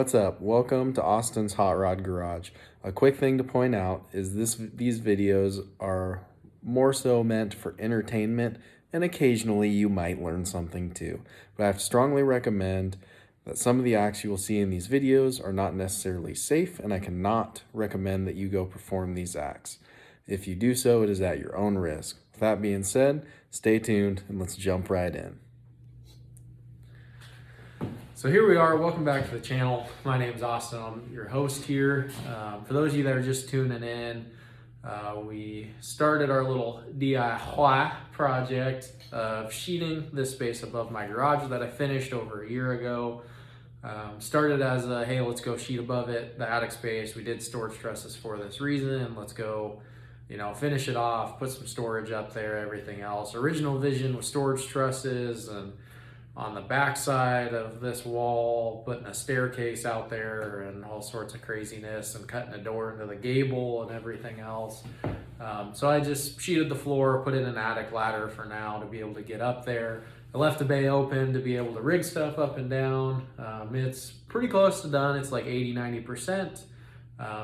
What's up? Welcome to Austin's Hot Rod Garage. A quick thing to point out is these videos are more so meant for entertainment, and occasionally you might learn something too. But I have to strongly recommend that some of the acts you will see in these videos are not necessarily safe, and I cannot recommend that you go perform these acts. If you do so, it is at your own risk. With that being said, stay tuned and let's jump right in. So here we are, welcome back to the channel. My name is Austin, I'm your host here. For those of you that are just tuning in, we started our little DIY project of sheeting this space above my garage that I finished over a year ago. Started as a, hey, let's go sheet above it, the attic space. We did storage trusses for this reason, and let's go, finish it off, put some storage up there, everything else. Original vision was storage trusses, and on the back side of this wall, putting a staircase out there and all sorts of craziness, and cutting a door into the gable and everything else. So I just sheeted the floor, put in an attic ladder for now to be able to get up there. I left the bay open to be able to rig stuff up and down. It's pretty close to done. It's like 80-90%.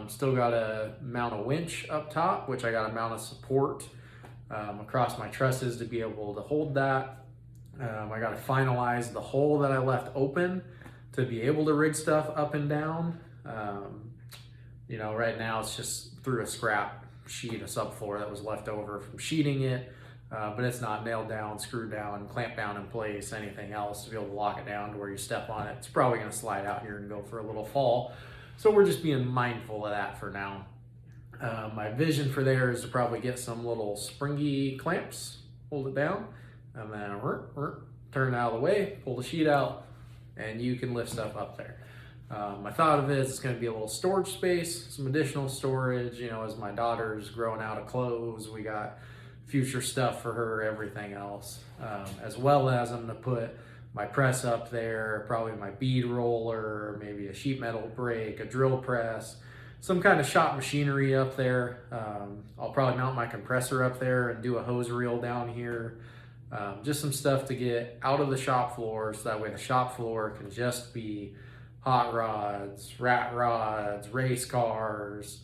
Still got to mount a winch up top, which I got to mount a support across my trusses to be able to hold that. I got to finalize the hole that I left open to be able to rig stuff up and down. Right now it's just through a scrap sheet, a subfloor that was left over from sheeting it, but it's not nailed down, screwed down, clamped down in place, anything else to be able to lock it down to where you step on it. It's probably going to slide out here and go for a little fall. So we're just being mindful of that for now. My vision for there is to probably get some little springy clamps, hold it down, and then turn it out of the way, pull the sheet out, and you can lift stuff up there. My thought of it is it's going to be a little storage space, some additional storage. As my daughter's growing out of clothes, we got future stuff for her, everything else. As well as I'm going to put my press up there, probably my bead roller, maybe a sheet metal brake, a drill press, some kind of shop machinery up there. I'll probably mount my compressor up there and do a hose reel down here. Just some stuff to get out of the shop floor, so that way the shop floor can just be hot rods, rat rods, race cars,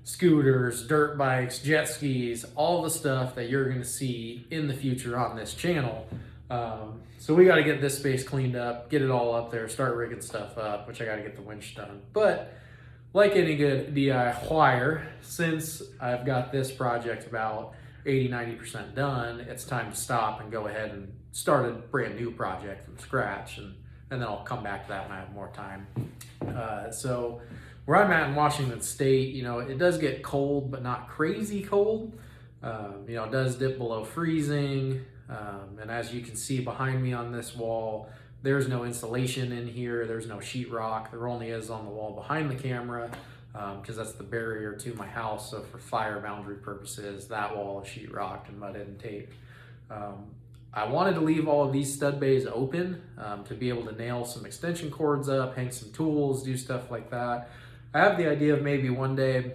scooters, dirt bikes, jet skis, all the stuff that you're going to see in the future on this channel. So we got to get this space cleaned up, get it all up there, start rigging stuff up, which I got to get the winch done. But like any good DIYer, since I've got this project about 80-90% done, it's time to stop and go ahead and start a brand new project from scratch, and then I'll come back to that when I have more time. So where I'm at in Washington State, it does get cold, but not crazy cold. It does dip below freezing, and as you can see behind me on this wall, there's no insulation in here, there's no sheetrock. There only is on the wall behind the camera, because that's the barrier to my house. So for fire boundary purposes, that wall is sheetrocked and mudded and taped. I wanted to leave all of these stud bays open to be able to nail some extension cords up, hang some tools, do stuff like that. I have the idea of maybe one day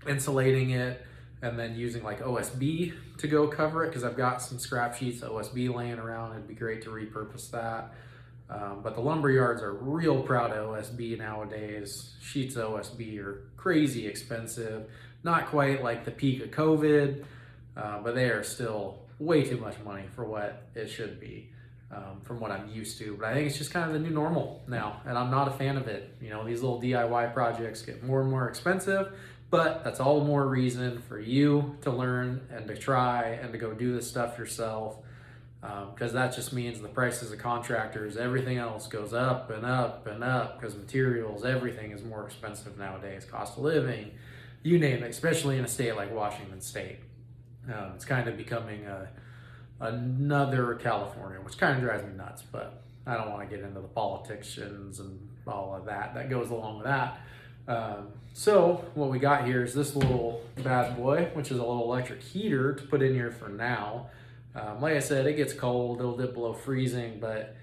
insulating it and then using like OSB to go cover it, because I've got some scrap sheets of OSB laying around. It'd be great to repurpose that. But the lumber yards are real proud of OSB nowadays. Sheets of OSB are crazy expensive. Not quite like the peak of COVID, but they are still way too much money for what it should be, from what I'm used to. But I think it's just kind of the new normal now, and I'm not a fan of it. These little DIY projects get more and more expensive, but that's all the more reason for you to learn and to try and to go do this stuff yourself. Because that just means the prices of contractors, everything else goes up and up and up, because materials, everything is more expensive nowadays, cost of living, you name it, especially in a state like Washington State. It's kind of becoming another California, which kind of drives me nuts, but I don't want to get into the politicians and all of that goes along with that. So what we got here is this little bad boy, which is a little electric heater to put in here for now. Like I said, it gets cold, it'll dip below freezing, but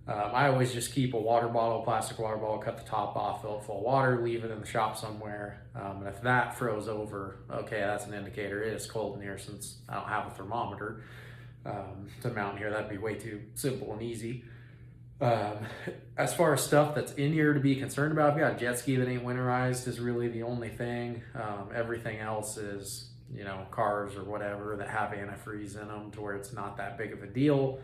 I always just keep a water bottle, plastic water bottle, cut the top off, fill it full of water, leave it in the shop somewhere. And if that froze over, okay, that's an indicator it is cold in here, since I don't have a thermometer to mount here. That'd be way too simple and easy. As far as stuff that's in here to be concerned about, I've got a jet ski that ain't winterized is really the only thing. Everything else is, you know, cars or whatever that have antifreeze in them to where it's not that big of a deal.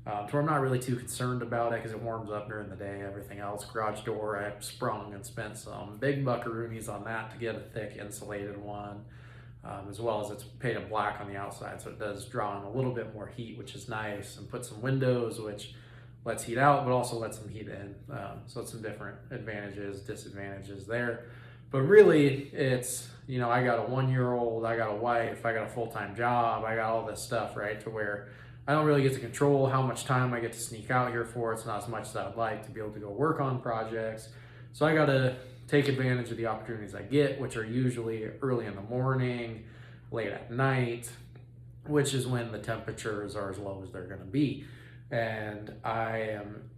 To where I'm not really too concerned about it because it warms up during the day. Everything else, garage door, I sprung and spent some big buckaroonies on that to get a thick insulated one. As well as it's painted black on the outside, so it does draw in a little bit more heat, which is nice, and put some windows, which lets heat out, but also lets some heat in. So it's some different advantages, disadvantages there. But really, it's, you know, I got a 1-year-old, I got a wife, I got a full-time job, I got all this stuff, right, to where I don't really get to control how much time I get to sneak out here for. It's not as much as I'd like to be able to go work on projects. So I got to take advantage of the opportunities I get, which are usually early in the morning, late at night, which is when the temperatures are as low as they're going to be. And I am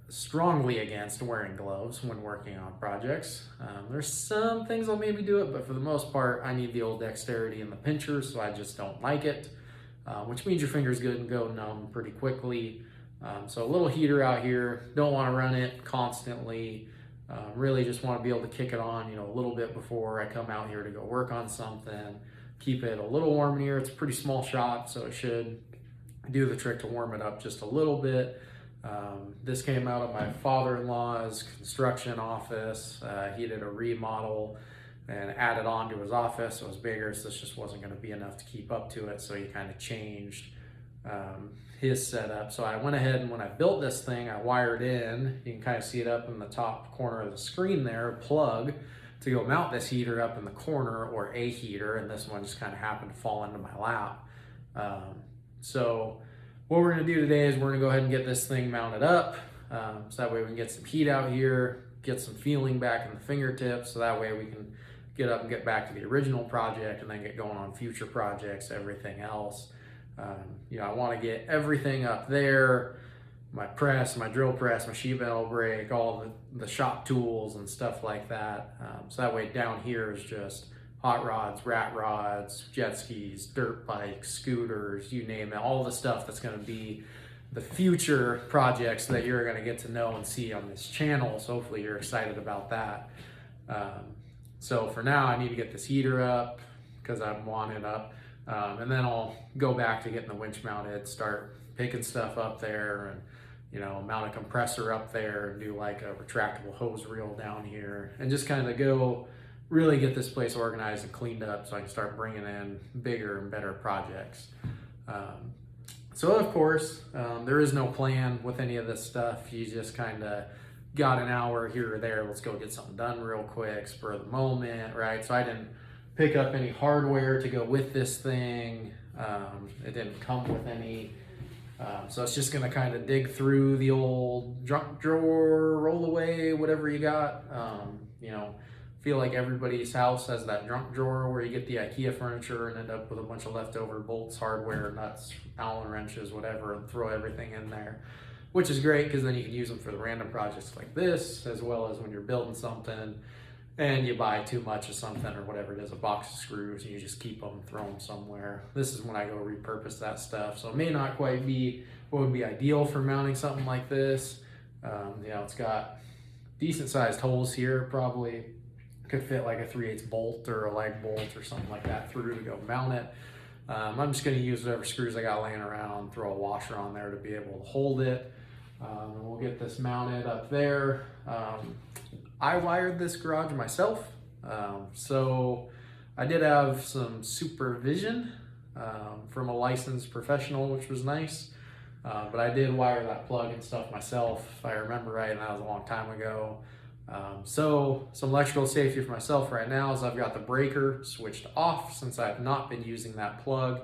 strongly against wearing gloves when working on projects. There's some things I'll maybe do it, but for the most part, I need the old dexterity in the pincher, so I just don't like it, which means your fingers go numb pretty quickly. So a little heater out here, don't want to run it constantly. Really just want to be able to kick it on, you know, a little bit before I come out here to go work on something. Keep it a little warm in here. It's a pretty small shop, so it should do the trick to warm it up just a little bit. This came out of my father-in-law's construction office. He did a remodel and added on to his office, so it was bigger, so this just wasn't going to be enough to keep up to it, so he kind of changed his setup. So I went ahead and when I built this thing, I wired in, you can kind of see it up in the top corner of the screen there, a plug to go mount this heater up in the corner, or a heater, and this one just kind of happened to fall into my lap. So what we're going to do today is we're going to go ahead and get this thing mounted up, so that way we can get some heat out here, get some feeling back in the fingertips, so that way we can get up and get back to the original project and then get going on future projects, everything else. You know, I want to get everything up there, my press, my drill press, my sheet metal brake, all the shop tools and stuff like that. So that way down here is just hot rods, rat rods, jet skis, dirt bikes, scooters, you name it, all the stuff that's going to be the future projects that you're going to get to know and see on this channel. So hopefully you're excited about that. So for now, I need to get this heater up because I want it up. And then I'll go back to getting the winch mounted, start picking stuff up there, and, you know, mount a compressor up there and do like a retractable hose reel down here, and just kind of go really get this place organized and cleaned up so I can start bringing in bigger and better projects. So of course, there is no plan with any of this stuff. You just kind of got an hour here or there. Let's go get something done real quick, spur of the moment, right? So I didn't pick up any hardware to go with this thing. It didn't come with any. So it's just gonna kind of dig through the old junk drawer, roll away, whatever you got. You know, feel like everybody's house has that junk drawer where you get the IKEA furniture and end up with a bunch of leftover bolts, hardware, nuts, Allen wrenches, whatever, and throw everything in there, which is great because then you can use them for the random projects like this, as well as when you're building something and you buy too much of something or whatever it is, a box of screws, and you just keep them, throw them somewhere. This is when I go repurpose that stuff. So it may not quite be what would be ideal for mounting something like this. You know, it's got decent sized holes here, probably could fit like a 3/8 bolt or a leg bolt or something like that through to go mount it. I'm just going to use whatever screws I got laying around, throw a washer on there to be able to hold it. And we'll get this mounted up there. I wired this garage myself, so I did have some supervision from a licensed professional, which was nice, but I did wire that plug and stuff myself, if I remember right, and that was a long time ago. So some electrical safety for myself right now is I've got the breaker switched off since I have not been using that plug.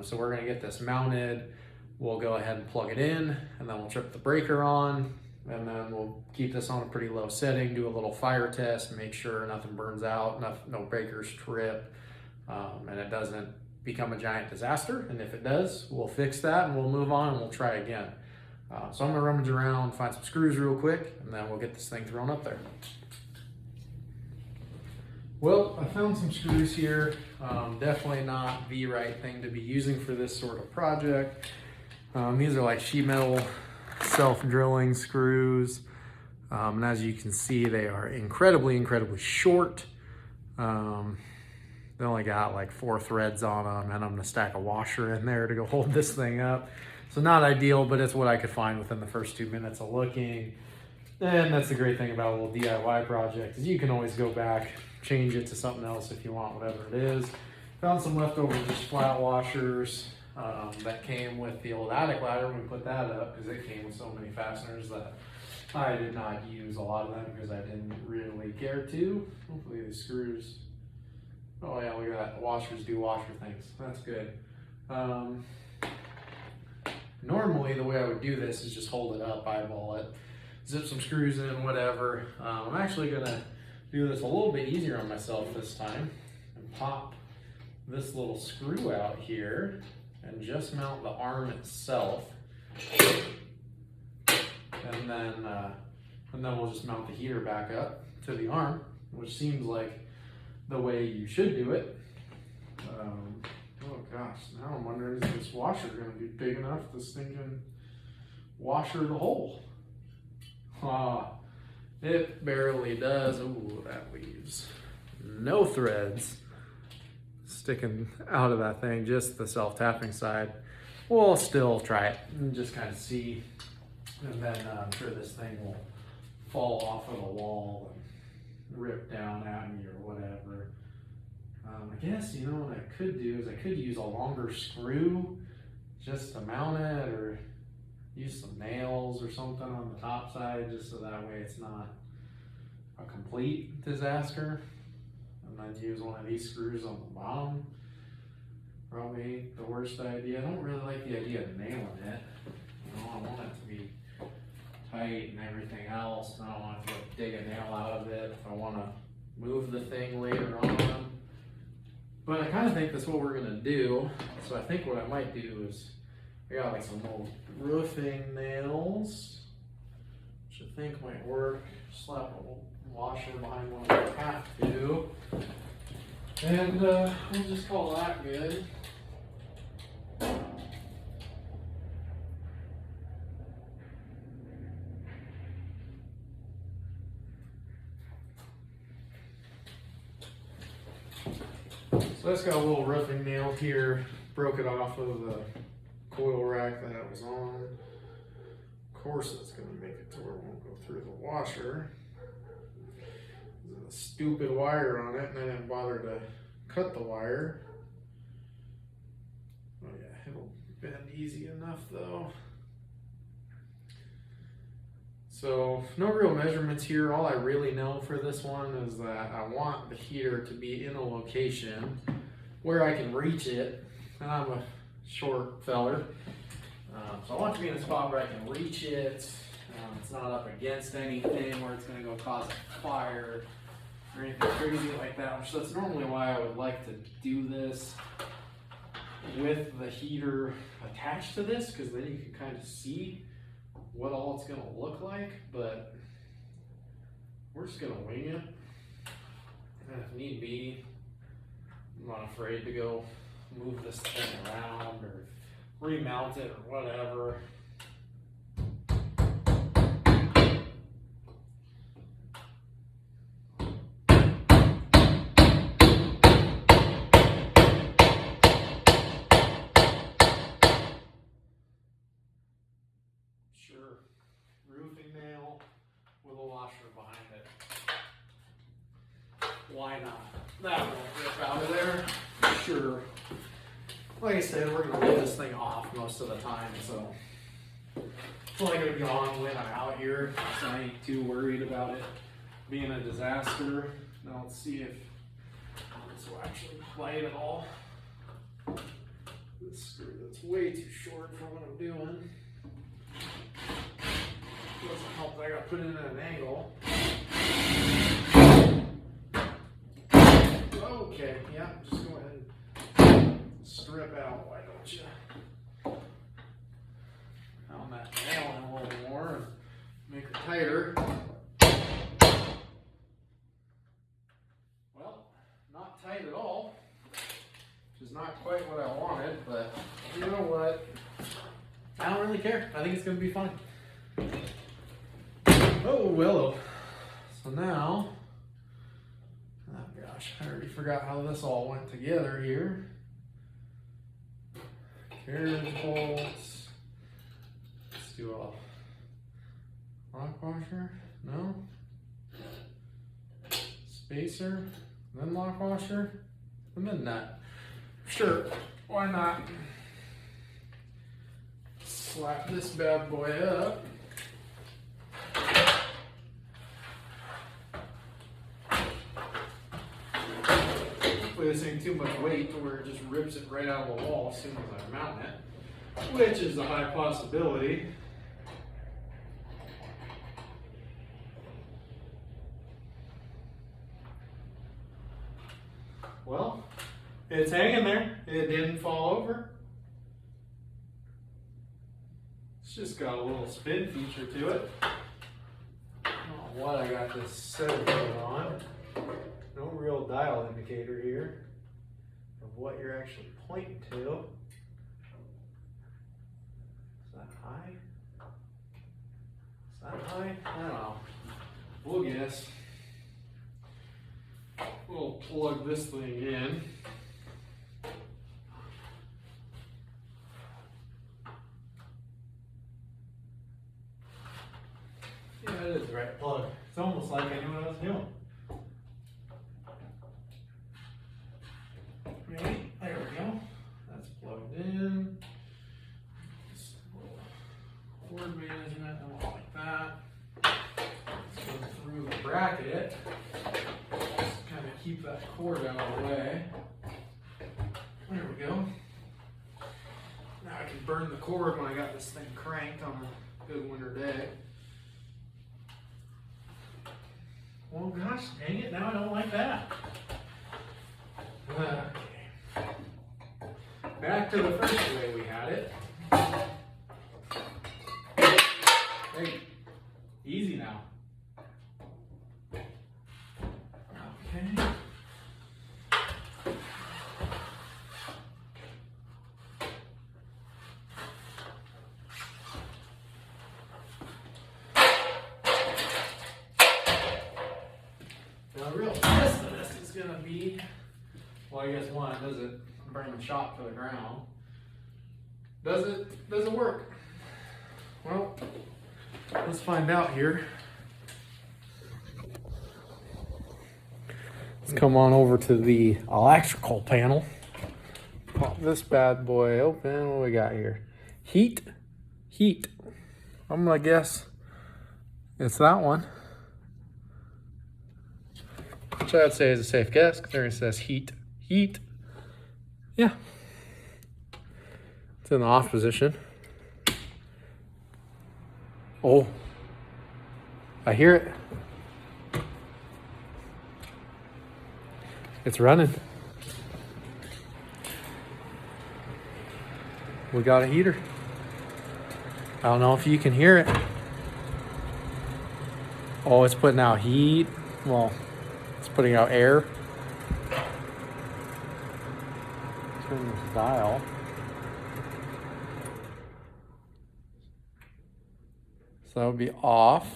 So we're going to get this mounted. We'll go ahead and plug it in, and then we'll trip the breaker on, and then we'll keep this on a pretty low setting, do a little fire test, make sure nothing burns out, no breakers trip, and it doesn't become a giant disaster. And if it does, we'll fix that and we'll move on and we'll try again. So I'm gonna rummage around, find some screws real quick, and then we'll get this thing thrown up there. Well, I found some screws here. Definitely not the right thing to be using for this sort of project. These are like sheet metal self-drilling screws. And as you can see, they are incredibly short. They only got like 4 threads on them, and I'm gonna stack a washer in there to go hold this thing up. So not ideal, but it's what I could find within the first 2 minutes of looking. And that's the great thing about a little DIY project, is you can always go back, change it to something else if you want, whatever it is. Found some leftover just flat washers that came with the old attic ladder when we put that up, because it came with so many fasteners that I did not use a lot of them because I didn't really care to. Hopefully the screws, oh yeah, look at that, the washers do washer things, that's good. Normally the way I would do this is just hold it up, eyeball it, zip some screws in, whatever. I'm actually gonna do this a little bit easier on myself this time and pop this little screw out here and just mount the arm itself. And then we'll just mount the heater back up to the arm, which seems like the way you should do it. Oh gosh, now I'm wondering, is this washer gonna be big enough this thing can washer the hole? It barely does. Ooh, that leaves no threads sticking out of that thing, just the self-tapping side. We'll still try it and just kind of see, and then I'm sure this thing will fall off of the wall and rip down at me or whatever. I guess, you know, what I could do is I could use a longer screw just to mount it, or use some nails or something on the top side, just so that way it's not a complete disaster. And then use one of these screws on the bottom. Probably ain't the worst idea. I don't really like the idea of nailing it. You know, I want it to be tight and everything else. I don't want to dig a nail out of it if I want to move the thing later on. But I kind of think that's what we're gonna do. So I think what I might do is, I got like some old roofing nails, which I think might work. Slap a washer behind one if I have to. And we'll just call that good. So that's got a little roofing nail here, broke it off of the coil rack that it was on. Of course it's going to make it to where it won't go through the washer. There's a stupid wire on it, and I didn't bother to cut the wire. Oh yeah, it'll bend easy enough though. So no real measurements here. All I really know for this one is that I want the heater to be in a location where I can reach it. And I'm a short feller. So I want it to be in a spot where I can reach it. It's not up against anything where it's going to go cause a fire or anything crazy like that. So that's normally why I would like to do this with the heater attached to this, because then you can kind of see what all it's going to look like. But we're just going to wing it. And if need be, I'm not afraid to go move this thing around or remount it or whatever. Sure, roofing nail with a washer behind it. Why not? That won't rip out of there. Sure. Like I said, we're going to leave this thing off most of the time, so it's only going to be on when I'm out here, so I ain't too worried about it being a disaster. Now let's see if this will actually play at all. This screw that's way too short for what I'm doing. Doesn't help that I got to put it in at an angle. Okay, yeah, just go ahead and strip out, why don't you? Pound that nail in a little more and make it tighter. Well, not tight at all, which is not quite what I wanted, but you know what? I don't really care. I think it's going to be fine. Oh, willow. So now, oh gosh, I already forgot how this all went together here. Carriage bolts. Let's do a lock washer. No. Spacer. Then lock washer. And then nut. Sure. Why not? Slap this bad boy up. Hopefully this ain't too much weight to where it just rips it right out of the wall as soon as I mount it, which is a high possibility. Well, it's hanging there. It didn't fall over. It's just got a little spin feature to it. I don't know what I got this setting on. No real dial indicator here of what you're actually pointing to. Is that high? Is that high? I don't know. We'll guess. We'll plug this thing in. Yeah, it is the right plug. It's almost like I knew what I was doing. Right, there we go. That's plugged in. Just a little cord management, I want like that. Let's go through the bracket. Just kind of keep that cord out of the way. There we go. Now I can burn the cord when I got this thing cranked on a good winter day. Well, gosh, dang it, now I don't like that. Okay. Back to the first way we had it. Hey, easy now. Okay. Now the real test of this is going to be, well, I guess one, does it bring the shop to the ground? Does it work? Well, let's find out here. Let's come on over to the electrical panel. Pop this bad boy open. What do we got here? Heat. I'm gonna guess it's that one. Which I'd say is a safe guess, because there it says heat. Yeah. It's in the off position. Oh. I hear it. It's running. We got a heater. I don't know if you can hear it. Oh, it's putting out heat. Well, it's putting out air. Turn this dial. So that would be off.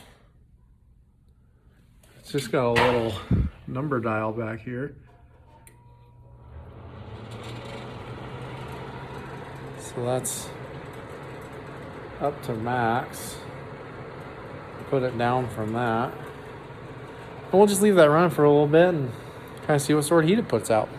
It's just got a little number dial back here. So that's up to max. Put it down from that. And we'll just leave that running for a little bit and kind of see what sort of heat it puts out.